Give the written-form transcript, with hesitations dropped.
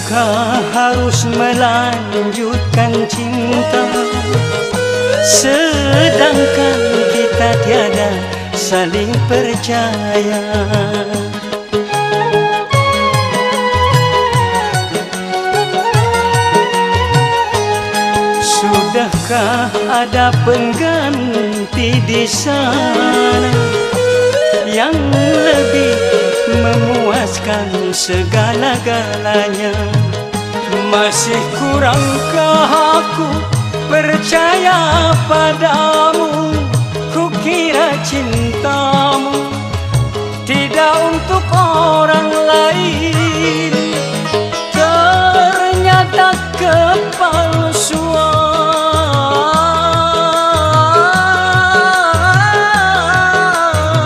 Sudahkah harus melanjutkan cinta, sedangkan kita tiada saling percaya? Sudahkah ada pengganti di sana yang lebih memuaskan segala-galanya? Masih kurangkah aku percaya padamu? Kukira cintamu tidak untuk orang lain.